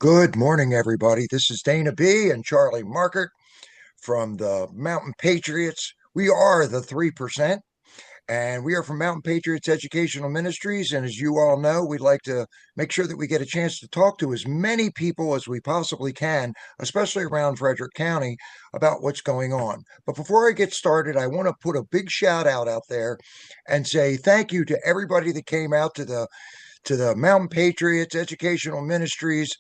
Good morning, everybody. This is Dana B. and Charlie Markert from the Mountain Patriots. We are the 3%, and we are from Mountain Patriots Educational Ministries. And as you all know, we'd like to make sure that we get a chance to talk to as many people as we possibly can, especially around Frederick County, about what's going on. But before I get started, I want to put a big shout out there and say thank you to everybody that came out to the Mountain Patriots Educational Ministries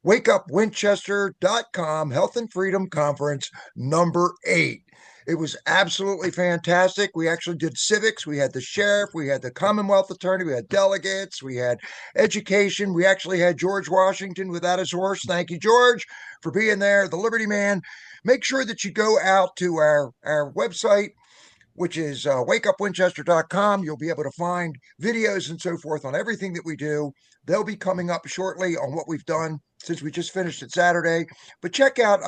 wakeupwinchester.com Health and Freedom Conference number 8. It was absolutely fantastic. We actually did civics. We had the sheriff, we had the Commonwealth attorney, we had delegates, we had education. We actually had George Washington without his horse. Thank you, George, for being there. The Liberty Man. Make sure that you go out to our website, which is wakeupwinchester.com. You'll be able to find videos and so forth on everything that we do. They'll be coming up shortly on what we've done since we just finished it Saturday. But check out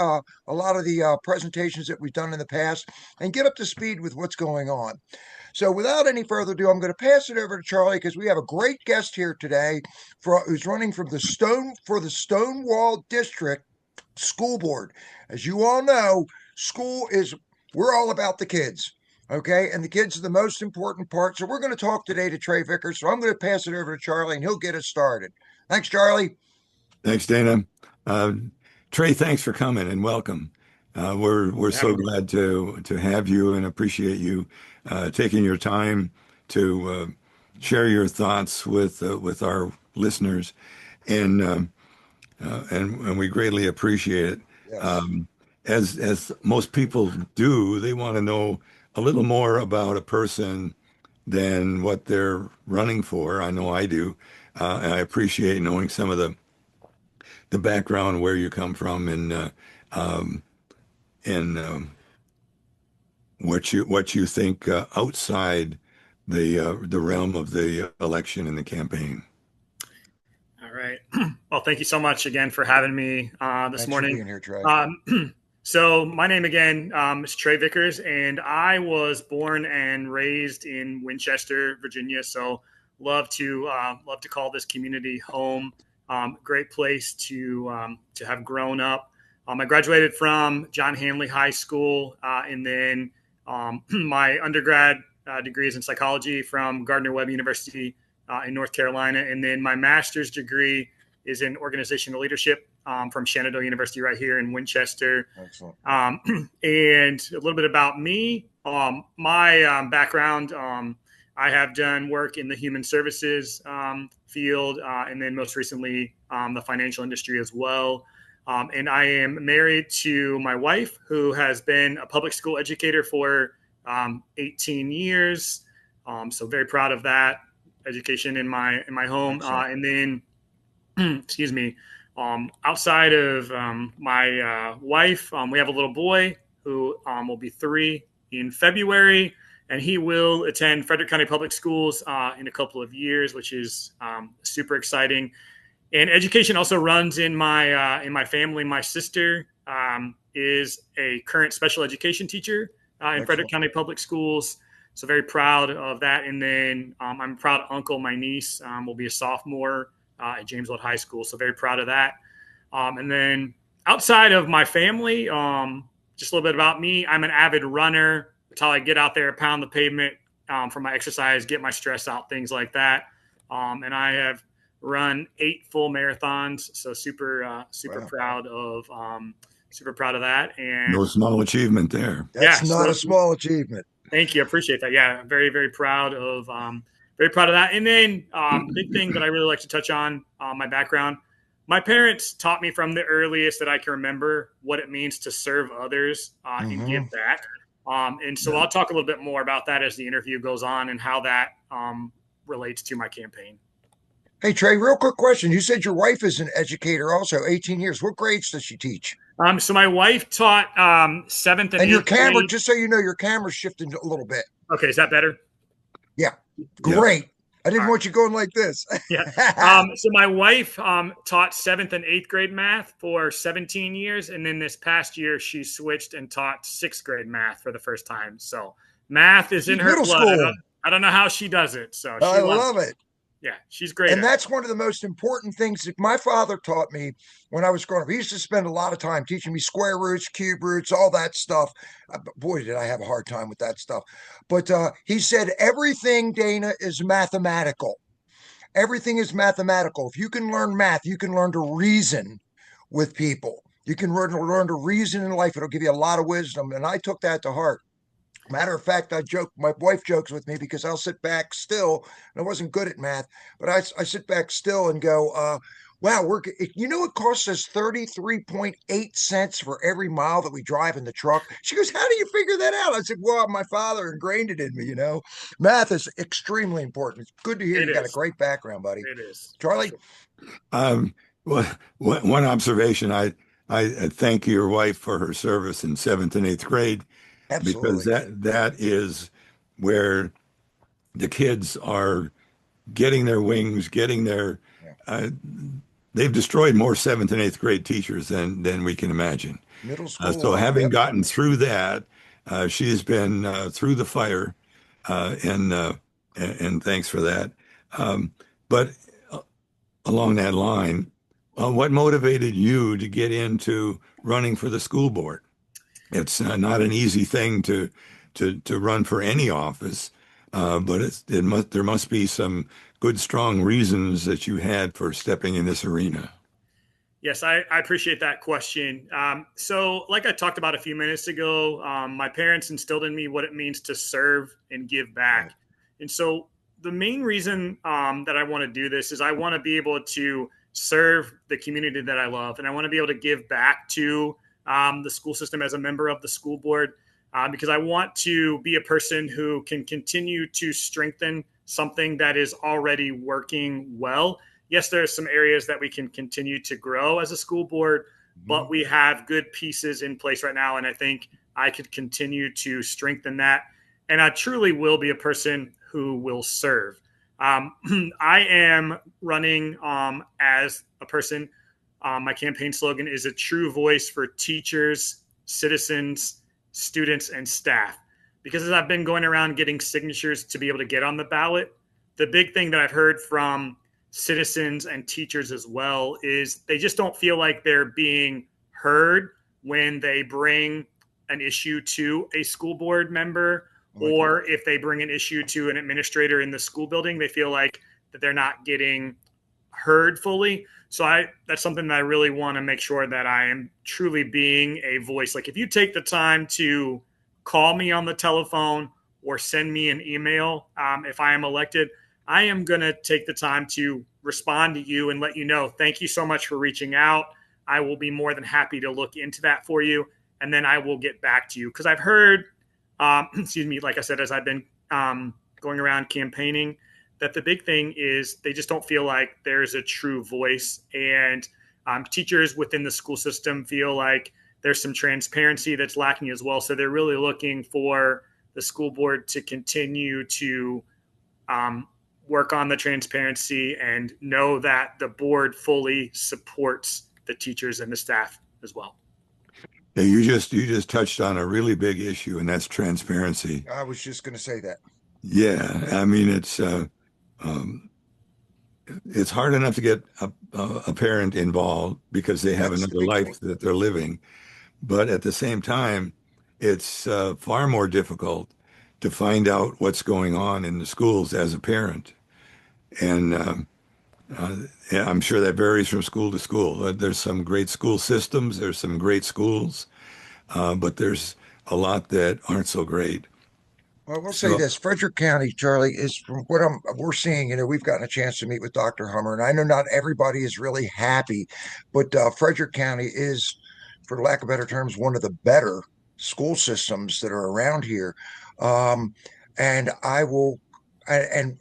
a lot of the presentations that we've done in the past and get up to speed with what's going on. So without any further ado, I'm going to pass it over to Charlie because we have a great guest here today who's running for the Stonewall District School Board. As you all know, we're all about the kids. Okay, and the kids are the most important part. So we're going to talk today to Trae Vickers. So I'm going to pass it over to Charlie, and he'll get us started. Thanks, Charlie. Thanks, Dana. Trae, thanks for coming and welcome. We're so glad to have you and appreciate you taking your time to share your thoughts with our listeners, and we greatly appreciate it. Yes. As most people do, they want to know a little more about a person than what they're running for. I know I do. And I appreciate knowing some of the background, where you come from, and what you think outside the realm of the election and the campaign. All right. Well, thank you so much again for having me this Thanks morning. For being here, Trae. So my name again is Trae Vickers, and I was born and raised in Winchester, Virginia. So love to call this community home. Great place to have grown up. I graduated from John Hanley High School, and then my undergrad degree is in psychology from Gardner-Webb University in North Carolina, and then my master's degree is in organizational leadership from Shenandoah University right here in Winchester. Excellent. And a little bit about me. My background, I have done work in the human services field, and then most recently the financial industry as well. And I am married to my wife, who has been a public school educator for 18 years. So very proud of that education in my home. And then, excuse me, outside of my wife, we have a little boy who will be 3 in February, and he will attend Frederick County Public Schools in a couple of years, which is super exciting. And education also runs in my family. My sister is a current special education teacher in Frederick County Public Schools. So very proud of that. And then I'm a proud uncle. My niece will be a sophomore at James Wood High School. So very proud of that. And then outside of my family, just a little bit about me. I'm an avid runner. That's how I get out there, pound the pavement for my exercise, get my stress out, things like that. And I have run 8 full marathons. So super proud of that. And No small achievement there. That's not a small achievement. Thank you. I appreciate that. Yeah, very, very proud of that. And then the big thing that I really like to touch on, my background. My parents taught me from the earliest that I can remember what it means to serve others and give back. And so I'll talk a little bit more about that as the interview goes on and how that relates to my campaign. Hey, Trae, real quick question. You said your wife is an educator also, 18 years. What grades does she teach? So my wife taught 7th and 8th And your camera, grade. just so you know, your camera's shifted a little bit. Okay, is that better? Yeah, great. I didn't want you going like this. Yeah. So my wife taught 7th and 8th grade math for 17 years. And then this past year, she switched and taught 6th grade math for the first time. So math is in her blood. I don't know how she does it. So I love it. Yeah, she's great. And that's one of the most important things that my father taught me when I was growing up. He used to spend a lot of time teaching me square roots, cube roots, all that stuff. Boy, did I have a hard time with that stuff. But he said, everything, Dana, is mathematical. Everything is mathematical. If you can learn math, you can learn to reason with people. You can learn to reason in life. It'll give you a lot of wisdom. And I took that to heart. Matter of fact, I joke, my wife jokes with me because I'll sit back still, and I wasn't good at math, but I sit back still and go, wow, it costs us 33.8 cents for every mile that we drive in the truck. She goes, how do you figure that out? I said, well, my father ingrained it in me, Math is extremely important. It's good to hear you got a great background, buddy. It is. Charlie? Well, one observation, I thank your wife for her service in 7th and 8th grade. Absolutely. Because that is where the kids are getting their wings, getting their they've destroyed more 7th and 8th grade teachers than we can imagine. Middle school. So having gotten through that, she's been through the fire, and thanks for that. But along that line, what motivated you to get into running for the school board? It's not an easy thing to run for any office, but there must be some good, strong reasons that you had for stepping in this arena. Yes, I appreciate that question. So like I talked about a few minutes ago, my parents instilled in me what it means to serve and give back. Right. And so the main reason that I want to do this is I want to be able to serve the community that I love, and I want to be able to give back to the school system as a member of the school board, because I want to be a person who can continue to strengthen something that is already working well. Yes, there are some areas that we can continue to grow as a school board, but we have good pieces in place right now. And I think I could continue to strengthen that. And I truly will be a person who will serve. I am running as a person. My campaign slogan is a true voice for teachers, citizens, students, and staff. Because as I've been going around getting signatures to be able to get on the ballot, the big thing that I've heard from citizens and teachers as well is they just don't feel like they're being heard when they bring an issue to a school board member, or if they bring an issue to an administrator in the school building, they feel like that they're not getting heard fully. So that's something that I really want to make sure that I am truly being a voice. Like if you take the time to call me on the telephone or send me an email, if I am elected, I am going to take the time to respond to you and let you know, thank you so much for reaching out. I will be more than happy to look into that for you. And then I will get back to you. Because I've heard, like I said, as I've been going around campaigning, that the big thing is they just don't feel like there's a true voice. And teachers within the school system feel like there's some transparency that's lacking as well. So they're really looking for the school board to continue to work on the transparency and know that the board fully supports the teachers and the staff as well. Yeah, you just touched on a really big issue, and that's transparency. I was just going to say that. Yeah, I mean it's hard enough to get a parent involved because they have another life that they're living, but at the same time, it's far more difficult to find out what's going on in the schools as a parent. And yeah, I'm sure that varies from school to school. There's some great school systems, there's some great schools, but there's a lot that aren't so great. Well, we'll say this: Frederick County, Charlie, is from what we're seeing. We've gotten a chance to meet with Dr. Hummer, and I know not everybody is really happy, but Frederick County is, for lack of better terms, one of the better school systems that are around here. And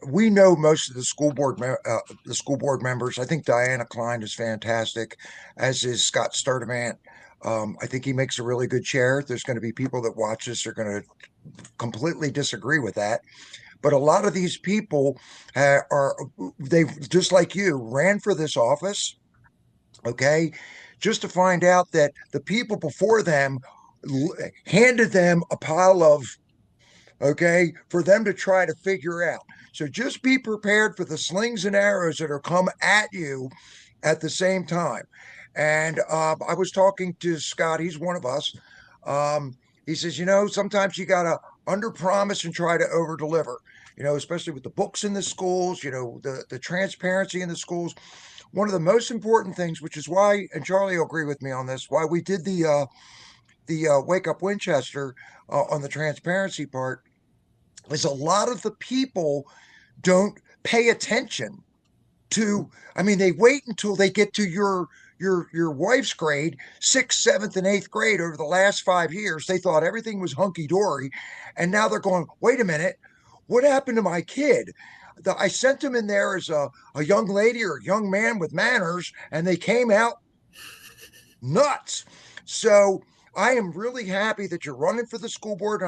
we know most of the school board members. I think Diana Klein is fantastic, as is Scott Sturdivant. I think he makes a really good chair. There's going to be people that watch this are going to completely disagree with that. But a lot of these people they just like you ran for this office, okay, just to find out that the people before them handed them a pile of, okay, for them to try to figure out. So just be prepared for the slings and arrows that are come at you at the same time. And I was talking to Scott. He's one of us. He says, sometimes you got to under promise and try to over deliver, especially with the books in the schools, the transparency in the schools. One of the most important things, which is why, and Charlie will agree with me on this, why we did the Wake Up Winchester on the transparency part, is a lot of the people don't pay attention to. I mean, they wait until they get to your wife's grade, sixth, seventh, and eighth grade over the last 5 years. They thought everything was hunky dory, and now they're going, wait a minute, what happened to my kid? I sent them in there as a young lady or a young man with manners, and they came out nuts. So I am really happy that you're running for the school board.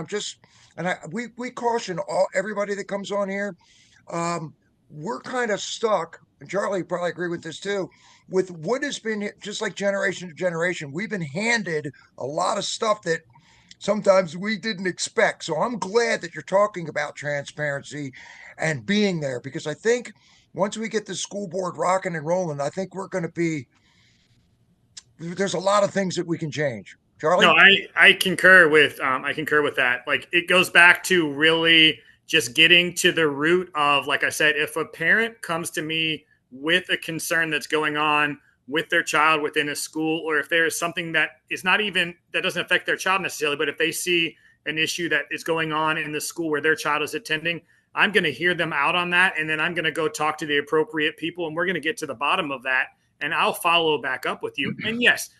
We caution everybody that comes on here. We're kind of stuck, and Charlie probably agree with this too, with what has been just like generation to generation. We've been handed a lot of stuff that sometimes we didn't expect. So I'm glad that you're talking about transparency and being there, because I think once we get the school board rocking and rolling, I think there's a lot of things that we can change. Charlie? No, I concur with that. Like, it goes back to really just getting to the root of, like I said, if a parent comes to me with a concern that's going on with their child within a school, or if there is something that is not even, that doesn't affect their child necessarily, but if they see an issue that is going on in the school where their child is attending, I'm going to hear them out on that. And then I'm going to go talk to the appropriate people, and we're going to get to the bottom of that. And I'll follow back up with you. And yes,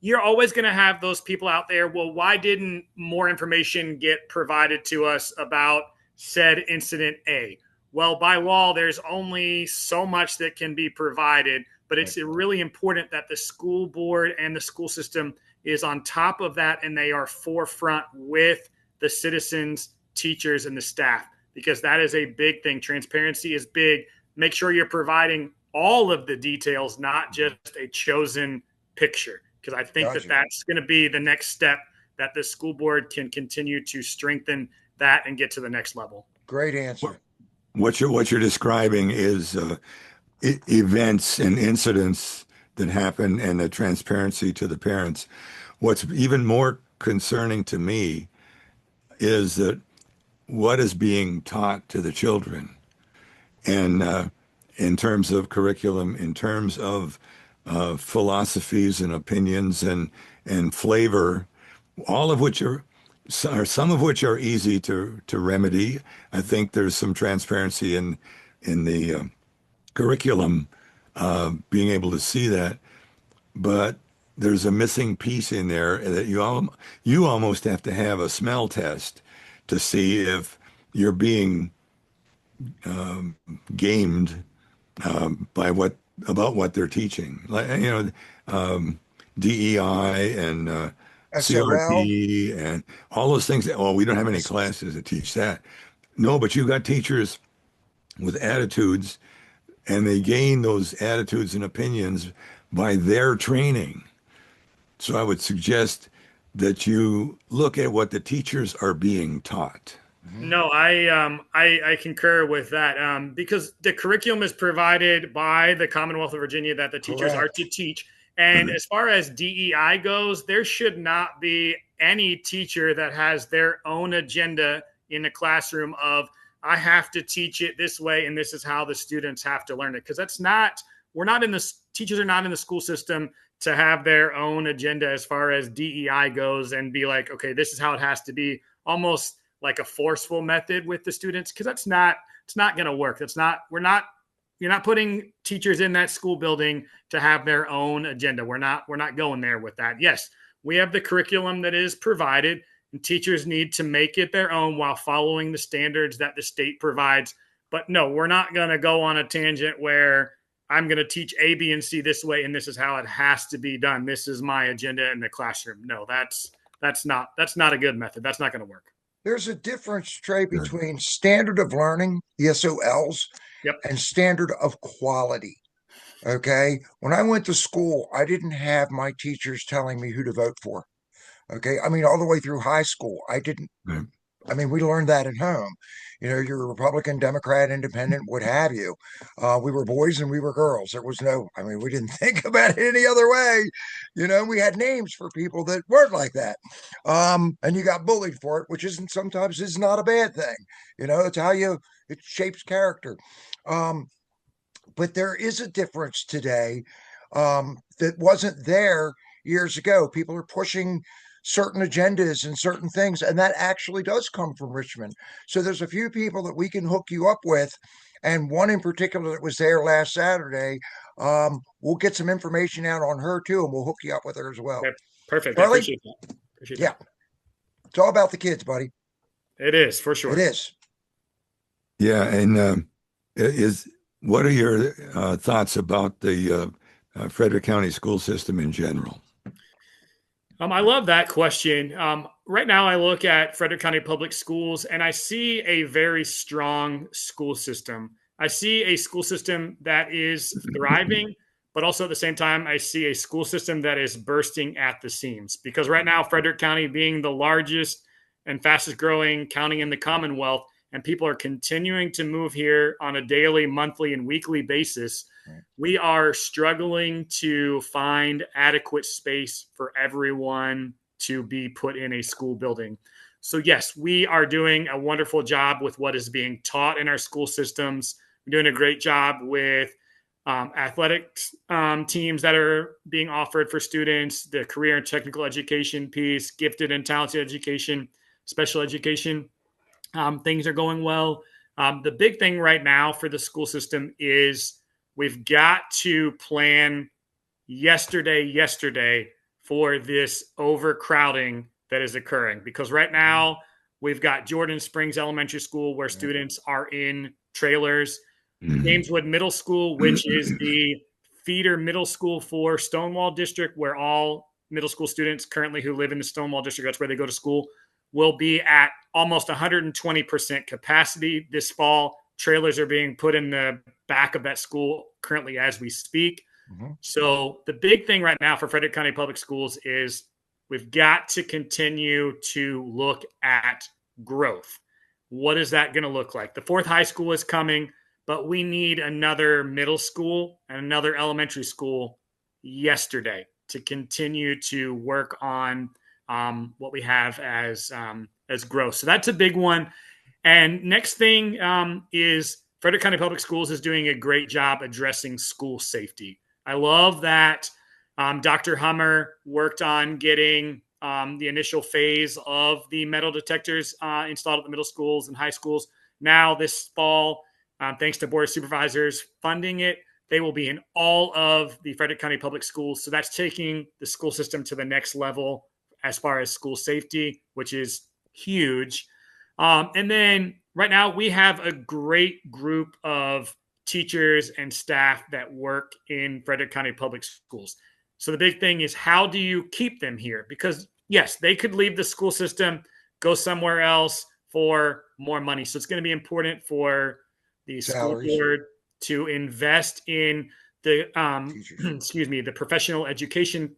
you're always going to have those people out there. Well, why didn't more information get provided to us about said incident A? Well, by law, there's only so much that can be provided, but it's really important that the school board and the school system is on top of that, and they are forefront with the citizens, teachers, and the staff, because that is a big thing. Transparency is big. Make sure you're providing all of the details, not just a chosen picture, because I think that's going to be the next step, that the school board can continue to strengthen that and get to the next level. Great answer. What you're describing is events and incidents that happen, and the transparency to the parents. What's even more concerning to me is that what is being taught to the children, and in terms of curriculum, in terms of philosophies and opinions and flavor, all of which are some of which are easy to remedy. I think there's some transparency in the curriculum, being able to see that, but there's a missing piece in there that you almost have to have a smell test to see if you're being gamed about what they're teaching, like DEI and CRT and all those things. We don't have any classes that teach that. No, but you got teachers with attitudes, and they gain those attitudes and opinions by their training. So I would suggest that you look at what the teachers are being taught. No, I concur with that, because the curriculum is provided by the Commonwealth of Virginia that the teachers are to teach. And as far as DEI goes, there should not be any teacher that has their own agenda in the classroom of, I have to teach it this way, and this is how the students have to learn it. Because teachers are not in the school system to have their own agenda as far as DEI goes and be like, okay, this is how it has to be, almost like a forceful method with the students, because it's not going to work. You're not putting teachers in that school building to have their own agenda. We're not going there with that. Yes, we have the curriculum that is provided, and teachers need to make it their own while following the standards that the state provides. But no, we're not going to go on a tangent where I'm going to teach A, B, and C this way, and this is how it has to be done. This is my agenda in the classroom. No, that's not a good method. That's not going to work. There's a difference, Trae, between standard of learning, the SOLs, and standard of quality. Okay. When I went to school, I didn't have my teachers telling me who to vote for. Okay. I mean, all the way through high school, I didn't. I mean, we learned that at home. You know, you're a Republican, Democrat, Independent, what have you. We were boys and we were girls. There was no, I mean, we didn't think about it any other way. You know, we had names for people that weren't like that. And you got bullied for it, which isn't sometimes is not a bad thing. You know, it's how it shapes character. Um, but there is a difference today that wasn't there years ago. People are pushing certain agendas and certain things, and that actually does come from Richmond. So there's a few people that we can hook you up with, and one in particular that was there last Saturday. We'll get some information out on her too, and we'll hook you up with her as well. Okay, perfect. Charlie? I appreciate that. Yeah, it's all about the kids, buddy. It is, for sure. It is. Yeah, and what are your thoughts about the Frederick County school system in general? I love that question. Right now, I look at Frederick County Public Schools and I see a very strong school system. I see a school system that is thriving, but also at the same time, I see a school system that is bursting at the seams. Because right now, Frederick County being the largest and fastest growing county in the Commonwealth, and people are continuing to move here on a daily, monthly, and weekly basis, we are struggling to find adequate space for everyone to be put in a school building. So yes, we are doing a wonderful job with what is being taught in our school systems. We're doing a great job with athletic teams that are being offered for students, the career and technical education piece, gifted and talented education, special education. Things are going well. The big thing right now for the school system is we've got to plan yesterday for this overcrowding that is occurring. Because right now we've got Jordan Springs Elementary School where students are in trailers. Jameswood Middle School, which is the feeder middle school for Stonewall District, where all middle school students currently who live in the Stonewall District, that's where they go to school, will be at almost 120% capacity this fall. Trailers are being put in the back of that school currently as we speak. So the big thing right now for Frederick County Public Schools is we've got to continue to look at growth. What is that going to look like? The fourth high school is coming, but we need another middle school and another elementary school yesterday to continue to work on what we have as growth. So that's a big one. And next thing is Frederick County Public Schools is doing a great job addressing school safety. I love that Dr. Hummer worked on getting the initial phase of the metal detectors installed at the middle schools and high schools. Now this fall, thanks to Board of Supervisors funding it, they will be in all of the Frederick County Public Schools. So that's taking the school system to the next level as far as school safety, which is huge. And then right now we have a great group of teachers and staff that work in Frederick County Public Schools. So the big thing is, how do you keep them here? Because yes, they could leave the school system, go somewhere else for more money. So it's going to be important for the Salaries. school board to invest in the the professional education,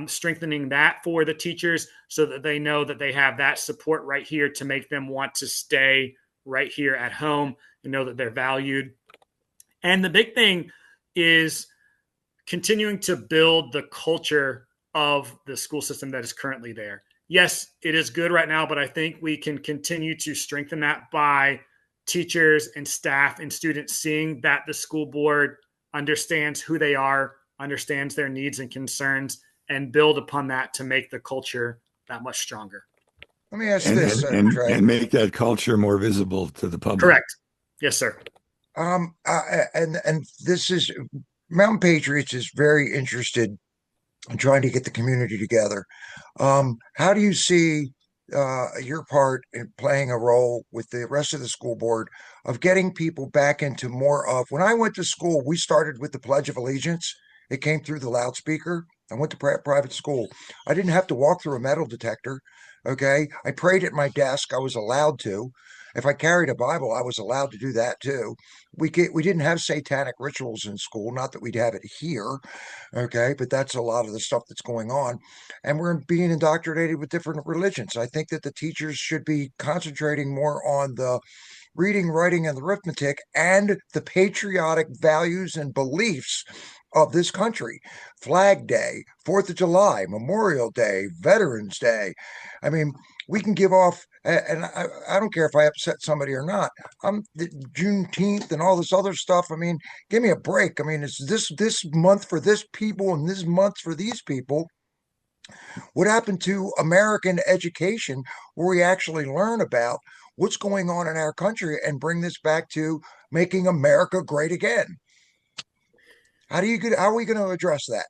strengthening that for the teachers so that they know that they have that support right here to make them want to stay right here at home and know that they're valued. And the big thing is continuing to build the culture of the school system that is currently there. Yes, it is good right now, but I think we can continue to strengthen that by teachers and staff and students seeing that the school board understands who they are, understands their needs and concerns, and build upon that to make the culture that much stronger. Let me ask this, Trae. And make that culture more visible to the public. Correct. Yes, sir. And this is Mountain Patriots is very interested in trying to get the community together. How do you see your part in playing a role with the rest of the school board of getting people back into more of, when I went to school, we started with the Pledge of Allegiance. It came through the loudspeaker. I went to private school. I didn't have to walk through a metal detector. Okay. I prayed at my desk. I was allowed to. If I carried a Bible, I was allowed to do that too. We didn't have satanic rituals in school, not that we'd have it here, okay, but that's a lot of the stuff that's going on. And we're being indoctrinated with different religions. I think that the teachers should be concentrating more on the reading, writing, and arithmetic and the patriotic values and beliefs of this country. Flag Day, 4th of July, Memorial Day, Veterans Day. I mean, we can give off, and I don't care if I upset somebody or not. The Juneteenth and all this other stuff. I mean, give me a break. I mean, it's this month for this people and this month for these people. What happened to American education, where we actually learn about what's going on in our country and bring this back to making America great again? How are we going to address that?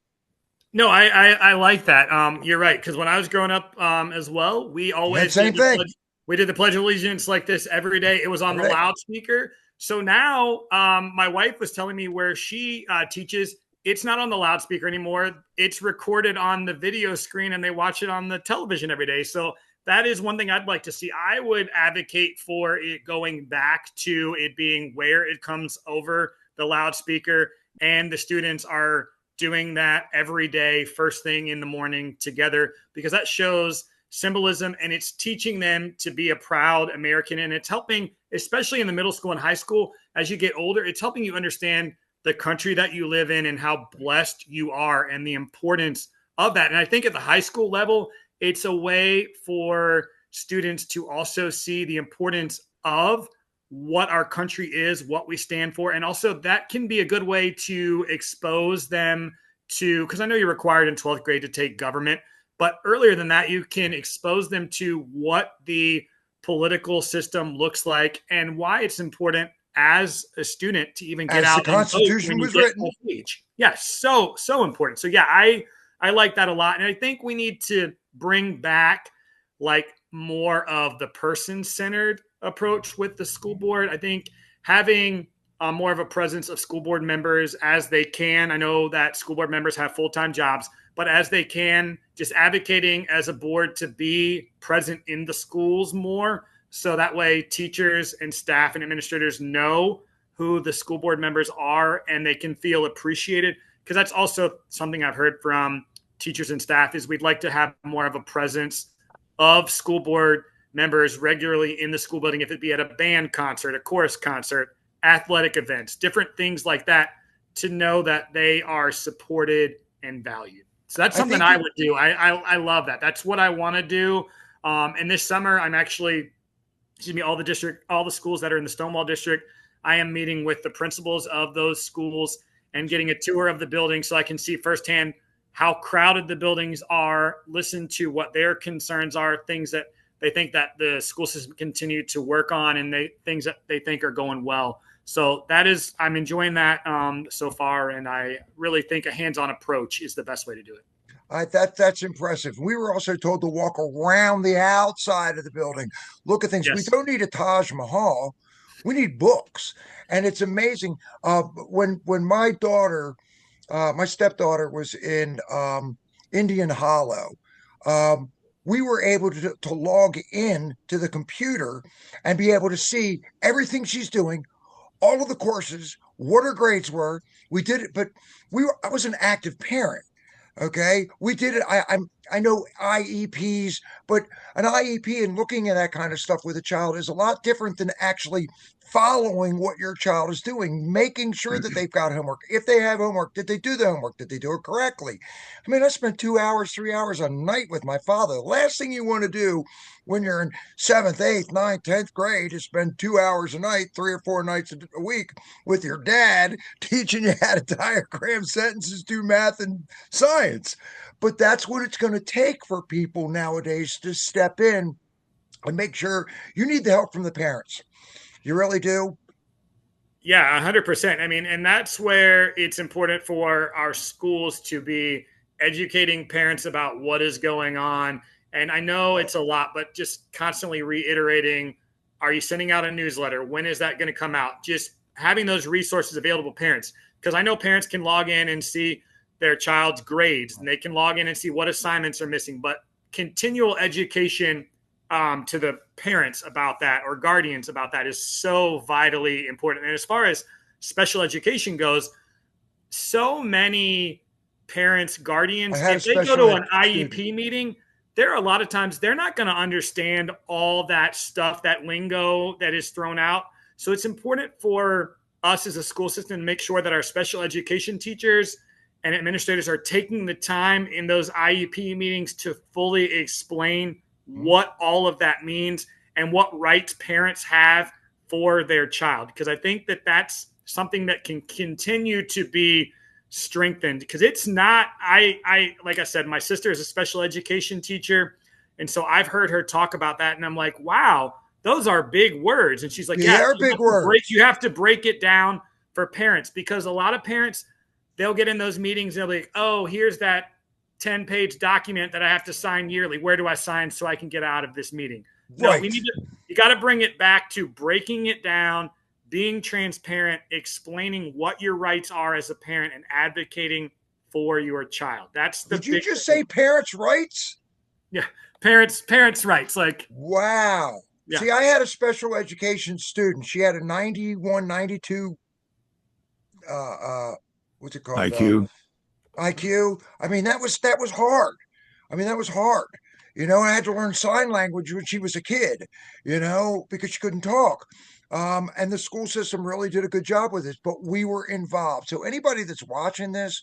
No, I like that. You're right, because when I was growing up as well, we always Same thing. We did the Pledge of Allegiance like this every day. It was on the loudspeaker. So now my wife was telling me where she teaches, it's not on the loudspeaker anymore. It's recorded on the video screen and they watch it on the television every day. So that is one thing I'd like to see. I would advocate for it going back to it being where it comes over the loudspeaker and the students are doing that every day, first thing in the morning together, because that shows symbolism and it's teaching them to be a proud American. And it's helping, especially in the middle school and high school, as you get older, it's helping you understand the country that you live in and how blessed you are and the importance of that. And I think at the high school level, it's a way for students to also see the importance of what our country is, what we stand for. And also that can be a good way to expose them to, because I know you're required in 12th grade to take government, but earlier than that, you can expose them to what the political system looks like and why it's important as a student to even get out. The Constitution was written. Yes, so important. So yeah, I like that a lot. And I think we need to bring back like more of the person-centered approach with the school board. I think having more of a presence of school board members as they can. I know that school board members have full-time jobs, but as they can, just advocating as a board to be present in the schools more. So that way teachers and staff and administrators know who the school board members are and they can feel appreciated. Because that's also something I've heard from teachers and staff is we'd like to have more of a presence of school board members regularly in the school building, if it be at a band concert, a chorus concert, athletic events, different things like that, to know that they are supported and valued. So that's something I would do. I love that. That's what I want to do. And this summer, I'm actually, all the schools that are in the Stonewall district, I am meeting with the principals of those schools and getting a tour of the building so I can see firsthand how crowded the buildings are, listen to what their concerns are, things that they think that the school system continue to work on, and things that they think are going well. So I'm enjoying that so far, and I really think a hands-on approach is the best way to do it. That's impressive. We were also told to walk around the outside of the building, look at things. Yes. We don't need a Taj Mahal. We need books. And it's amazing. When my daughter, my stepdaughter was in Indian Hollow, we were able to log in to the computer and be able to see everything she's doing, all of the courses, what her grades were. We did it, but I was an active parent. Okay, we did it. I know IEPs, but an IEP and looking at that kind of stuff with a child is a lot different than actually following what your child is doing, making sure that they've got homework. If they have homework, did they do the homework? Did they do it correctly? I mean, I spent 2 hours, 3 hours a night with my father. The last thing you want to do when you're in 7th, 8th, 9th, 10th grade is spend 2 hours a night, 3 or 4 nights a week with your dad teaching you how to diagram sentences, do math and science. But that's what it's going to take for people nowadays to step in and make sure. You need the help from the parents. You really do? Yeah, 100%. I mean, and that's where it's important for our schools to be educating parents about what is going on. And I know it's a lot, but just constantly reiterating, are you sending out a newsletter? When is that going to come out? Just having those resources available to parents. Because I know parents can log in and see their child's grades, and they can log in and see what assignments are missing. But continual education to the parents about that or guardians about that is so vitally important. And as far as special education goes, so many parents, guardians, if they go to an IEP meeting, there are a lot of times they're not going to understand all that stuff, that lingo that is thrown out. So it's important for us as a school system to make sure that our special education teachers and administrators are taking the time in those IEP meetings to fully explain what all of that means and what rights parents have for their child. Because I think that that's something that can continue to be strengthened, because it's not, I like I said, my sister is a special education teacher. And so I've heard her talk about that. And I'm like, wow, those are big words. And she's like, yeah, they're big words. You have to break it down for parents, because a lot of parents, they'll get in those meetings. They'll be like, oh, here's that 10-page document that I have to sign yearly. Where do I sign so I can get out of this meeting? No, right. You got to bring it back to breaking it down, being transparent, explaining what your rights are as a parent, and advocating for your child. That's the. Did you just say parents' rights? Yeah, parents' rights. Like, wow. Yeah. See, I had a special education student. She had a 91, 92. What's it called? IQ. I mean, that was hard. That was hard. I had to learn sign language when she was a kid. Because she couldn't talk. And the school system really did a good job with this, but we were involved. So anybody that's watching this,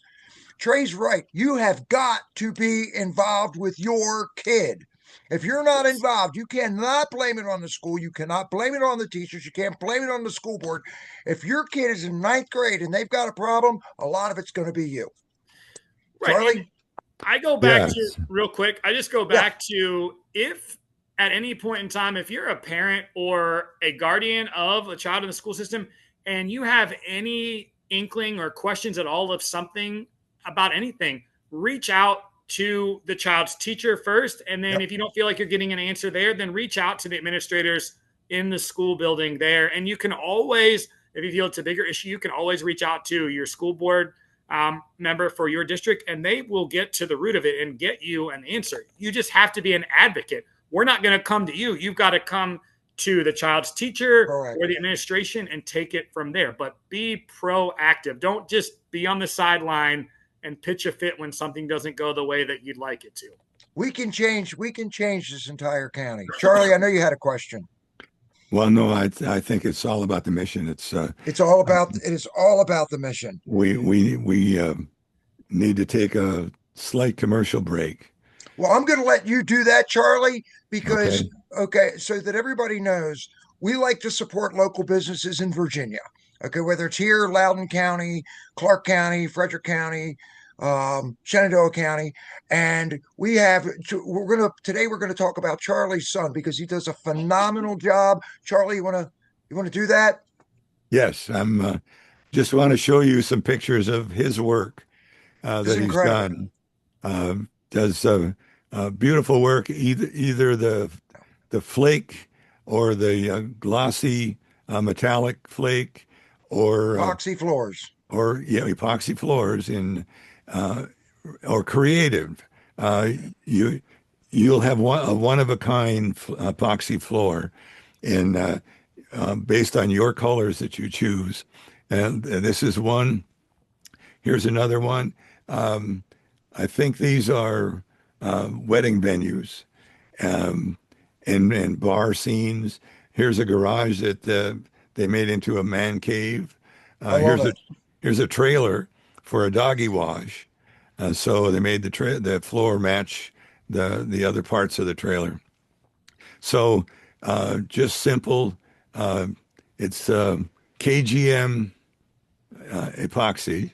Trae's right. You have got to be involved with your kid. If you're not involved, you cannot blame it on the school. You cannot blame it on the teachers. You can't blame it on the school board. If your kid is in 9th grade and they've got a problem, a lot of it's going to be you. Right. Charlie? I go back to, real quick, I just go back to, if at any point in time, if you're a parent or a guardian of a child in the school system and you have any inkling or questions at all of something about anything, reach out to the child's teacher first. And then if you don't feel like you're getting an answer there, then reach out to the administrators in the school building there. And you can always, if you feel it's a bigger issue, you can always reach out to your school board member for your district, and they will get to the root of it and get you an answer. You just have to be an advocate. We're not going to come to you. You've got to come to the child's teacher or the administration and take it from there. But be proactive. Don't just be on the sideline and pitch a fit when something doesn't go the way that you'd like it to. We can change this entire county. Charlie, I know you had a question. Well, no, I think it's all about the mission. It is all about the mission. We need to take a slight commercial break. Well, I'm going to let you do that, Charlie, because so that everybody knows, we like to support local businesses in Virginia. Okay, whether it's here, Loudoun County, Clark County, Frederick County, Shenandoah County, and we're going to talk about Charlie's son, because he does a phenomenal job. Charlie, you want to do that? Yes, I'm just want to show you some pictures of his work that he's done. Does beautiful work, either the flake or the glossy metallic flake, or epoxy floors, epoxy floors in. Or creative, you'll have a one-of-a-kind epoxy floor, and based on your colors that you choose. And this is one. Here's another one. I think these are wedding venues and bar scenes. Here's a garage that they made into a man cave. Here's a trailer for a doggy wash. So they made the floor match the other parts of the trailer. So just simple. It's KGM epoxy,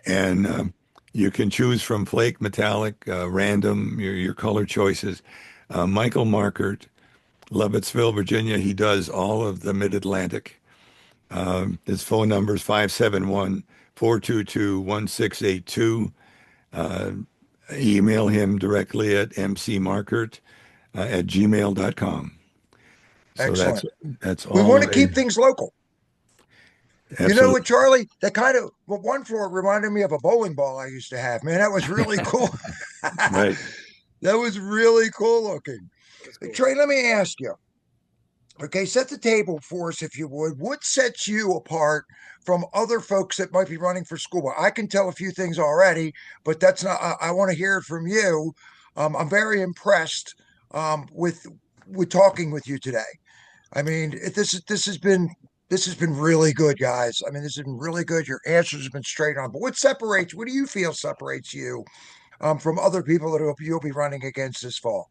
and you can choose from flake, metallic, random, your color choices. Michael Markert, Lovettsville, Virginia. He does all of the Mid-Atlantic. His phone number is 571-422-1682. Email him directly at mcmarkert@gmail.com. So excellent. That's all. We want to keep things local. Absolutely. You know what, Charlie? That one floor reminded me of a bowling ball I used to have. Man, that was really cool. Right. That was really cool looking. That's cool. Trae, let me ask you. Okay, set the table for us, if you would. What sets you apart from other folks that might be running for school board? I can tell a few things already, but that's not. I want to hear it from you. I'm very impressed with talking with you today. I mean, this has been really good, guys. I mean, this has been really good. Your answers have been straight on. But what separates? What do you feel separates you from other people that you'll be running against this fall?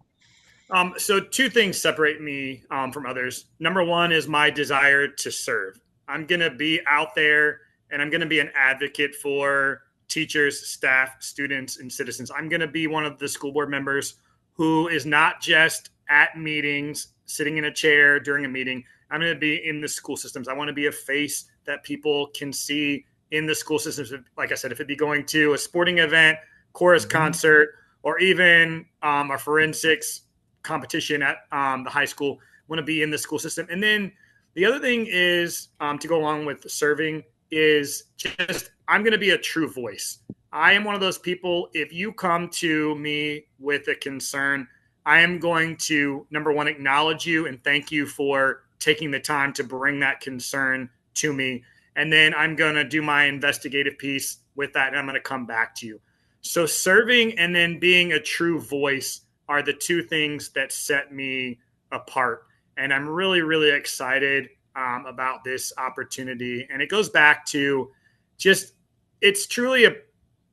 So two things separate me from others. Number one is my desire to serve. I'm going to be out there and I'm going to be an advocate for teachers, staff, students, and citizens. I'm going to be one of the school board members who is not just at meetings, sitting in a chair during a meeting. I'm going to be in the school systems. I want to be a face that people can see in the school systems. Like I said, if it be going to a sporting event, chorus concert, or even a forensics competition at the high school, want to be in the school system. And then the other thing is to go along with serving is just, I'm going to be a true voice. I am one of those people, if you come to me with a concern, I am going to, number one, acknowledge you and thank you for taking the time to bring that concern to me. And then I'm going to do my investigative piece with that, and I'm going to come back to you. So serving and then being a true voice are the two things that set me apart. And I'm really, really excited about this opportunity. And it goes back to just, it's truly a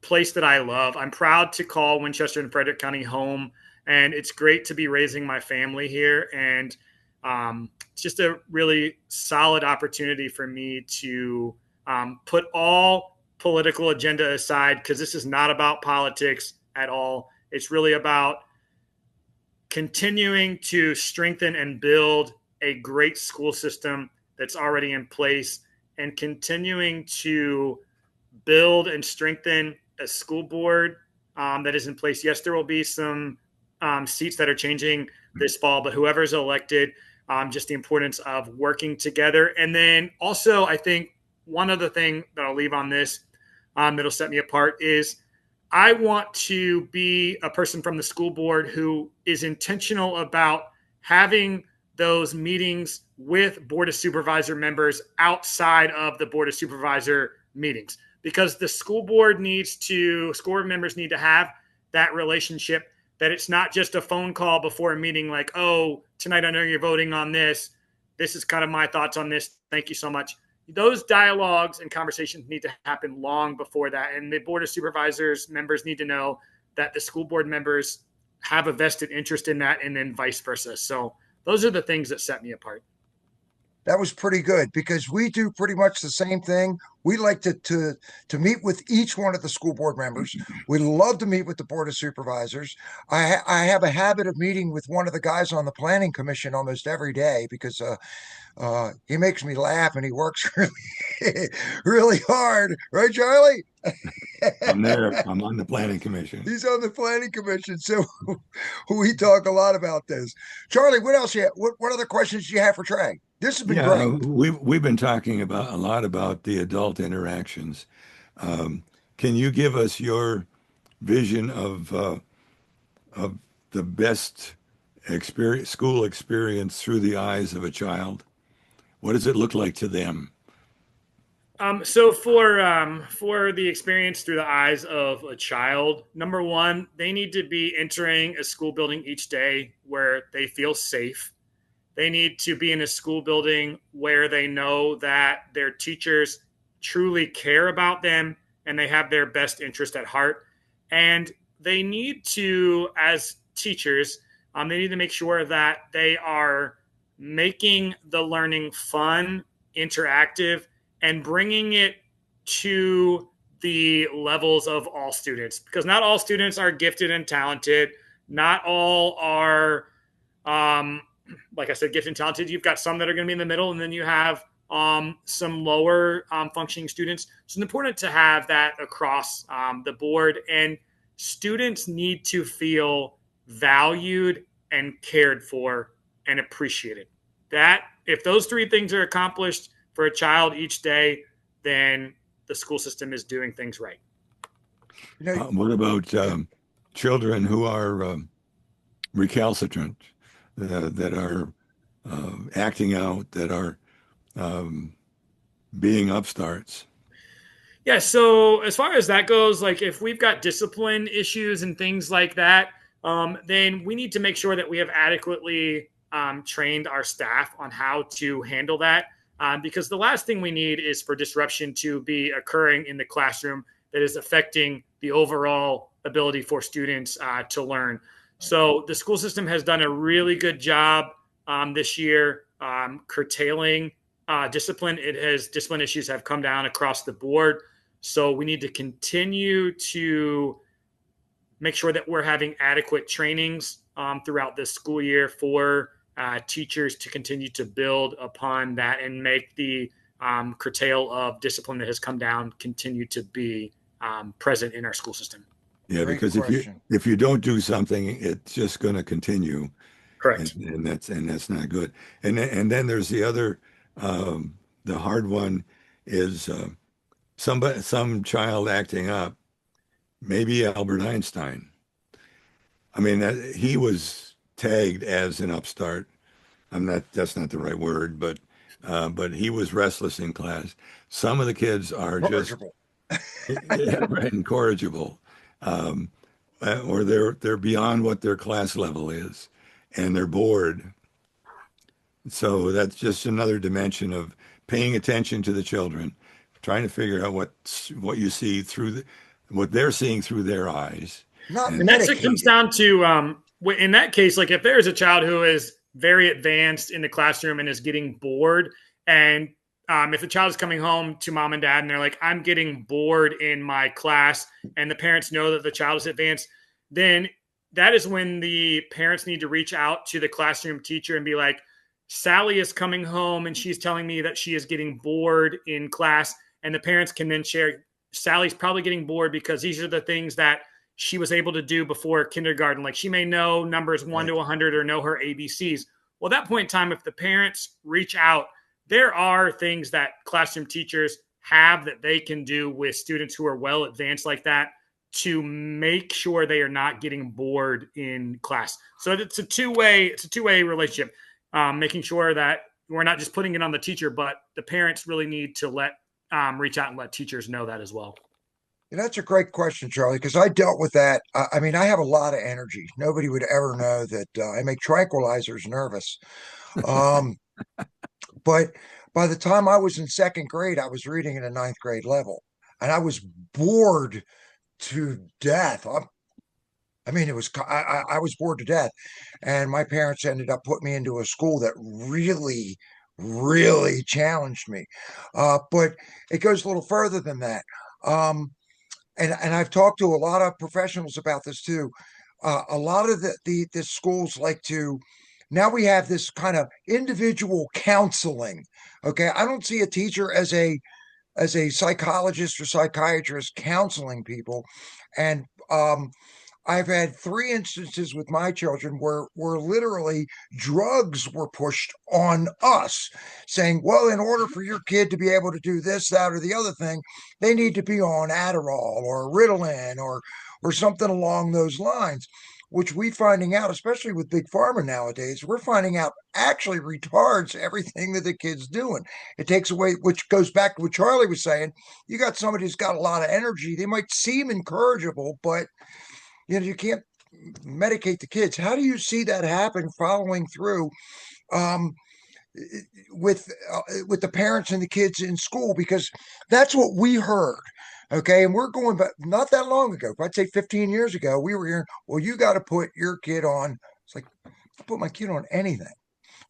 place that I love. I'm proud to call Winchester and Frederick County home. And it's great to be raising my family here. And it's just a really solid opportunity for me to put all political agenda aside, because this is not about politics at all. It's really about continuing to strengthen and build a great school system that's already in place, and continuing to build and strengthen a school board that is in place. Yes, there will be some seats that are changing this fall, but whoever's elected, just the importance of working together. And then also, I think one other thing that I'll leave on this that'll set me apart is I want to be a person from the school board who is intentional about having those meetings with Board of Supervisor members outside of the Board of Supervisor meetings, because the school board members need to have that relationship, that it's not just a phone call before a meeting like, oh, tonight I know you're voting on this. This is kind of my thoughts on this. Thank you so much. Those dialogues and conversations need to happen long before that. And the Board of Supervisors members need to know that the school board members have a vested interest in that, and then vice versa. So those are the things that set me apart. That was pretty good, because we do pretty much the same thing. We like to meet with each one of the school board members. We love to meet with the Board of Supervisors. I have a habit of meeting with one of the guys on the Planning Commission almost every day, because he makes me laugh and he works really, really hard. Right, Charlie? I'm there. I'm on the Planning Commission. He's on the Planning Commission. So we talk a lot about this. Charlie, what else what other questions do you have for Trae? This has been great. We've been talking about a lot about the adult interactions. Can you give us your vision of the best school experience through the eyes of a child? What does it look like to them? So for the experience through the eyes of a child, number one, they need to be entering a school building each day where they feel safe. They need to be in a school building where they know that their teachers truly care about them and they have their best interest at heart. And they need to, as teachers, they need to make sure that they are making the learning fun, interactive, and bringing it to the levels of all students, because not all students are gifted and talented. Not all are, like I said, gifted and talented. You've got some that are going to be in the middle, and then you have some lower functioning students. So it's important to have that across the board, and students need to feel valued and cared for and appreciated. That if those three things are accomplished for a child each day, then the school system is doing things right. What about children who are recalcitrant? that are acting out, that are being upstarts? Yeah, so as far as that goes, like if we've got discipline issues and things like that, then we need to make sure that we have adequately trained our staff on how to handle that. Because the last thing we need is for disruption to be occurring in the classroom that is affecting the overall ability for students to learn. So the school system has done a really good job this year curtailing discipline. Discipline issues have come down across the board. So we need to continue to make sure that we're having adequate trainings throughout this school year for teachers to continue to build upon that and make the curtail of discipline that has come down continue to be present in our school system. Yeah, Great because question. if you don't do something, it's just going to continue, Correct. and that's not good. And then there's the other, the hard one is some child acting up, maybe Albert Einstein. I mean, he was tagged as an upstart. That's not the right word, but he was restless in class. Some of the kids are just incorrigible, or they're beyond what their class level is, and they're bored. So that's just another dimension of paying attention to the children, trying to figure out what you see through what they're seeing through their eyes. And that's it comes down to in that case, like if there's a child who is very advanced in the classroom and is getting bored, and if the child is coming home to mom and dad and they're like, I'm getting bored in my class, and the parents know that the child is advanced, then that is when the parents need to reach out to the classroom teacher and be like, Sally is coming home and she's telling me that she is getting bored in class. And the parents can then share, Sally's probably getting bored because these are the things that she was able to do before kindergarten. Like she may know numbers 1 to 100 or know her ABCs. Well, at that point in time, if the parents reach out, there are things that classroom teachers have that they can do with students who are well advanced like that to make sure they are not getting bored in class. So it's a two-way relationship, making sure that we're not just putting it on the teacher, but the parents really need to reach out and let teachers know that as well. Yeah, that's a great question, Charlie, because I dealt with that. I mean, I have a lot of energy. Nobody would ever know that I make tranquilizers nervous. But by the time I was in second grade, I was reading at a ninth grade level, and I was bored to death. I mean, I was bored to death, and my parents ended up putting me into a school that really, really challenged me. But it goes a little further than that. And I've talked to a lot of professionals about this too. A lot of the schools like to now we have this kind of individual counseling. Okay, I don't see a teacher as a psychologist or psychiatrist counseling people, and I've had 3 instances with my children where literally drugs were pushed on us, saying, well, in order for your kid to be able to do this, that, or the other thing, they need to be on Adderall or Ritalin or something along those lines, which we finding out, especially with Big Pharma nowadays, we're finding out actually retards everything that the kid's doing. It takes away, which goes back to what Charlie was saying. You got somebody who's got a lot of energy. They might seem incorrigible, but you can't medicate the kids. How do you see that happen following through with the parents and the kids in school? Because that's what we heard. Okay. And we're going back not that long ago. I'd say 15 years ago, we were hearing, well, you got to put your kid on. It's like, I put my kid on anything.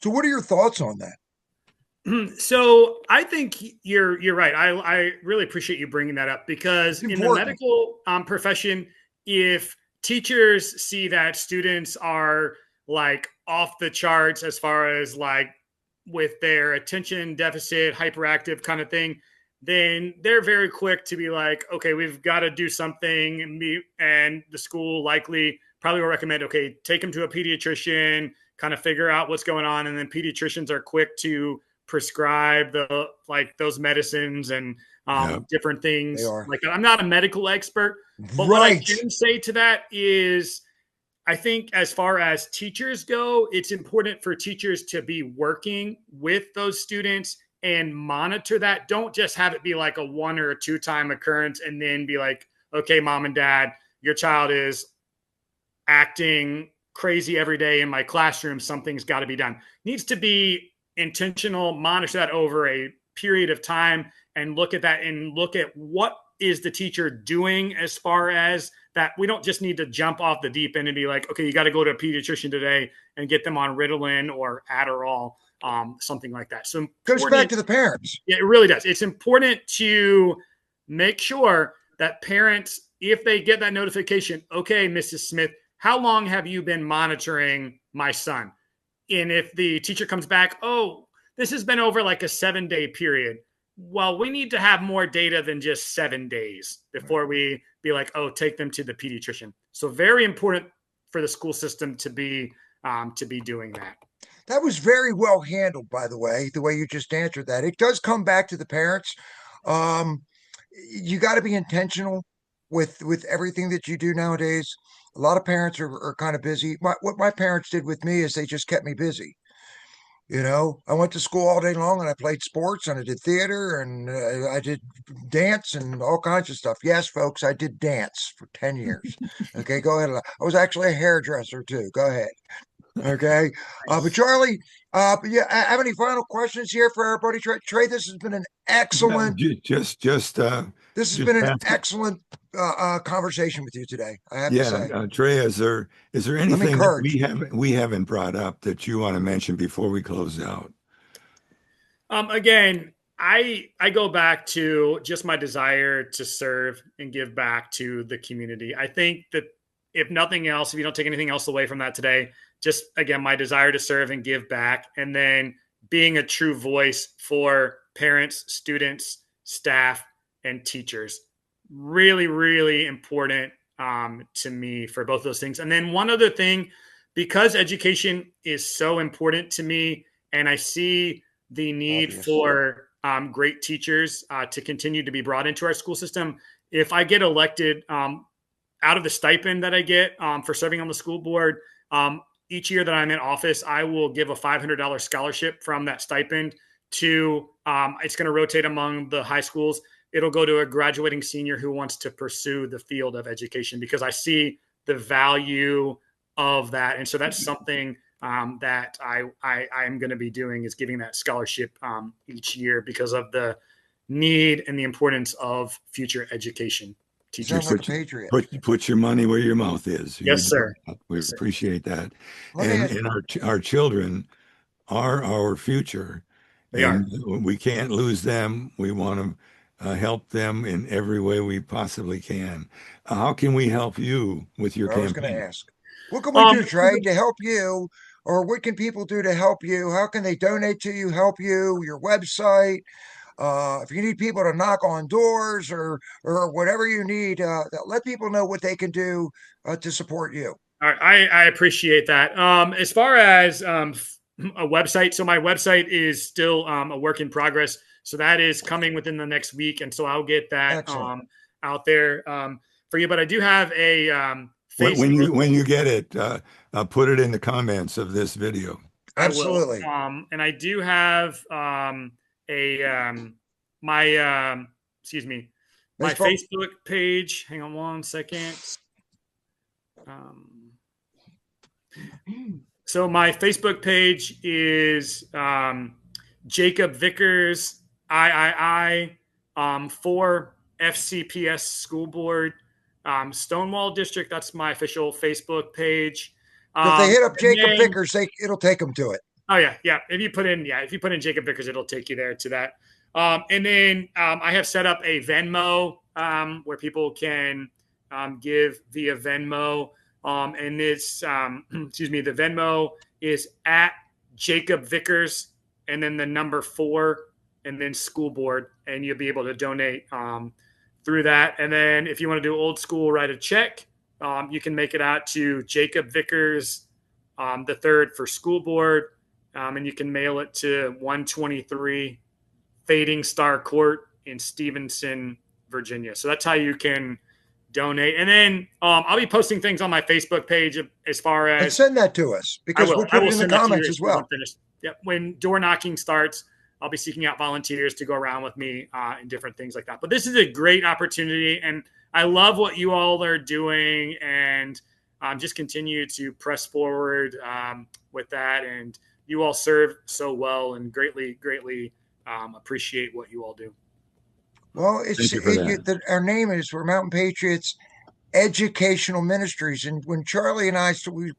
So what are your thoughts on that? So I think you're right. I really appreciate you bringing that up because in the medical profession, if teachers see that students are like off the charts as far as like with their attention deficit, hyperactive kind of thing, then they're very quick to be like, okay, we've got to do something. And the school probably will recommend, okay, take them to a pediatrician, kind of figure out what's going on. And then pediatricians are quick to prescribe those medicines and different things. Like I'm not a medical expert, but what I can say to that is I think as far as teachers go, it's important for teachers to be working with those students and monitor that. Don't just have it be like a 1 or 2 time occurrence and then be like, okay, mom and dad, your child is acting crazy every day in my classroom. Something's got to be done. Needs to be intentional, monitor that over a period of time and look at that and look at what is the teacher doing as far as that. We don't just need to jump off the deep end and be like, okay, you got to go to a pediatrician today and get them on Ritalin or Adderall, something like that. So goes back to the parents. Yeah, it really does. It's important to make sure that parents, if they get that notification, okay, Mrs. Smith, how long have you been monitoring my son? And if the teacher comes back, oh, this has been over like a 7-day period. Well, we need to have more data than just 7 days before we be like, oh, take them to the pediatrician. So very important for the school system to be doing that. That was very well handled, by the way you just answered that. It does come back to the parents. You got to be intentional with everything that you do nowadays. A lot of parents are kind of busy. What my parents did with me is they just kept me busy. I went to school all day long and I played sports and I did theater and I did dance and all kinds of stuff. Yes, folks, I did dance for 10 years. Okay, go ahead. I was actually a hairdresser too. Go ahead. Okay. But Charlie, yeah, I have any final questions here for our buddy Trae? This has been an excellent, This has been an excellent conversation with you today. I have to say. Trae, is there anything that we haven't brought up that you want to mention before we close out? Again, I go back to just my desire to serve and give back to the community. I think that if nothing else, if you don't take anything else away from that today, just again, my desire to serve and give back, and then being a true voice for parents, students, staff, and teachers. Really, really important to me for both those things. And then one other thing, because education is so important to me, and I see the need for great teachers to continue to be brought into our school system. If I get elected, out of the stipend that I get for serving on the school board, each year that I'm in office, I will give a $500 scholarship from that stipend to, it's going to rotate among the high schools. It'll go to a graduating senior who wants to pursue the field of education, because I see the value of that. And so that's something that I'm going to be doing, is giving that scholarship each year because of the need and the importance of future education. Sounds like a patriot. Put your money where your mouth is. Yes, sir. We Yes, appreciate that. Sir. And our children are our future. They are. We can't lose them. We want to help them in every way we possibly can. How can we help you with your campaign? I was going to ask. What can we do, Trae, to help you? Or what can people do to help you? How can they donate to you, help you, your website? If you need people to knock on doors or whatever you need, let people know what they can do to support you. All right, I appreciate that. As far as a website, so my website is still a work in progress. So that is coming within the next week, and so I'll get that out there for you. But I do have a Facebook. When you get it, put it in the comments of this video. Absolutely. And I do have my Facebook page. Hang on one second. So my Facebook page is Jacob Vickers III for FCPS School Board Stonewall District. That's my official Facebook page. If they hit up Jacob Vickers, it'll take them to it. Oh yeah. If you put in Jacob Vickers, it'll take you there to that. And then I have set up a Venmo where people can give via Venmo. And it's the Venmo is at Jacob Vickers and then the number 4 and then school board, and you'll be able to donate through that. And then if you want to do old school, write a check. You can make it out to Jacob Vickers the 3rd for school board. And you can mail it to 123 Fading Star Court in Stevenson, Virginia. So that's how you can donate. And then I'll be posting things on my Facebook page as far as. And send that to us because we'll put it in the comments as well. Yep. When door knocking starts, I'll be seeking out volunteers to go around with me and different things like that. But this is a great opportunity, and I love what you all are doing, and just continue to press forward with that. And you all serve so well, and greatly appreciate what you all do. Well, our name is, we're Mountain Patriots Educational Ministries, and when Charlie and I we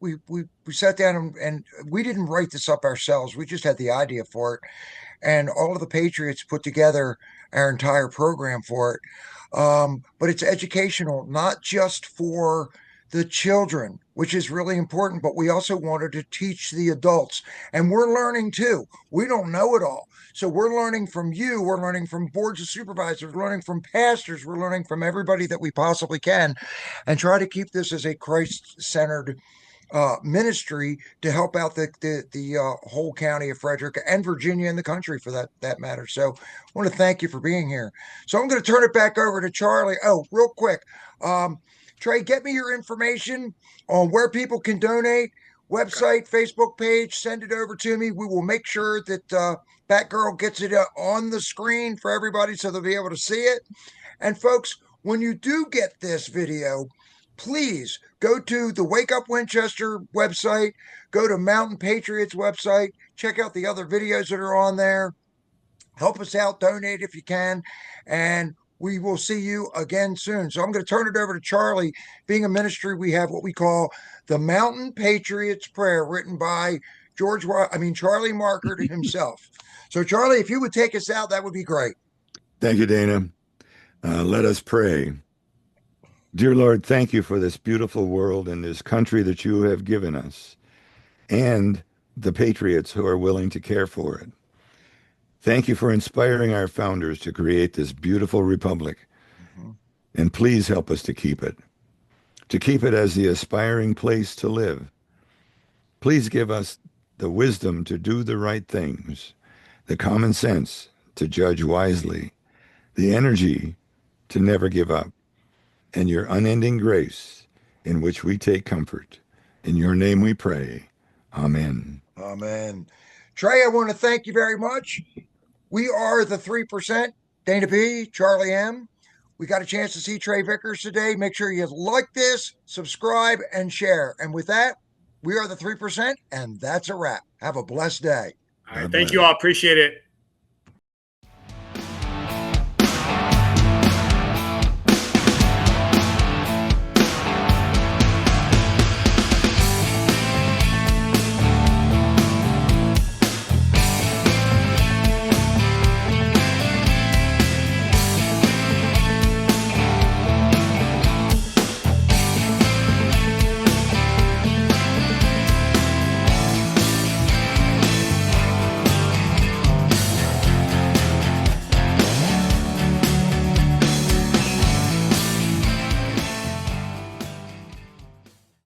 sat down and we didn't write this up ourselves. We just had the idea for it, and all of the Patriots put together our entire program for it. But it's educational, not just for the children, which is really important, but we also wanted to teach the adults, and we're learning too. We don't know it all. So we're learning from you. We're learning from boards of supervisors, learning from pastors. We're learning from everybody that we possibly can, and try to keep this as a Christ-centered ministry to help out the whole county of Frederick and Virginia and the country for that matter. So I want to thank you for being here. So I'm going to turn it back over to Charlie. Oh, real quick. Trae, get me your information on where people can donate, website, Facebook page, send it over to me. We will make sure that Batgirl gets it on the screen for everybody so they'll be able to see it. And folks, when you do get this video, please go to the Wake Up Winchester website, go to Mountain Patriots website, check out the other videos that are on there. Help us out, donate if you can, and we will see you again soon. So I'm going to turn it over to Charlie. Being a ministry, we have what we call the Mountain Patriots Prayer, written by Charlie Markert himself. So Charlie, if you would take us out, that would be great. Thank you, Dana. Let us pray. Dear Lord, thank you for this beautiful world and this country that you have given us, and the patriots who are willing to care for it. Thank you for inspiring our founders to create this beautiful republic. Mm-hmm. And please help us to keep it as the aspiring place to live. Please give us the wisdom to do the right things, the common sense to judge wisely, the energy to never give up, and your unending grace in which we take comfort. In your name we pray. Amen. Amen. Trae, I want to thank you very much. We are the 3%, Dana B, Charlie M. We got a chance to see Trae Vickers today. Make sure you like this, subscribe, and share. And with that, we are the 3%, and that's a wrap. Have a blessed day. All right. Thank you all. Appreciate it.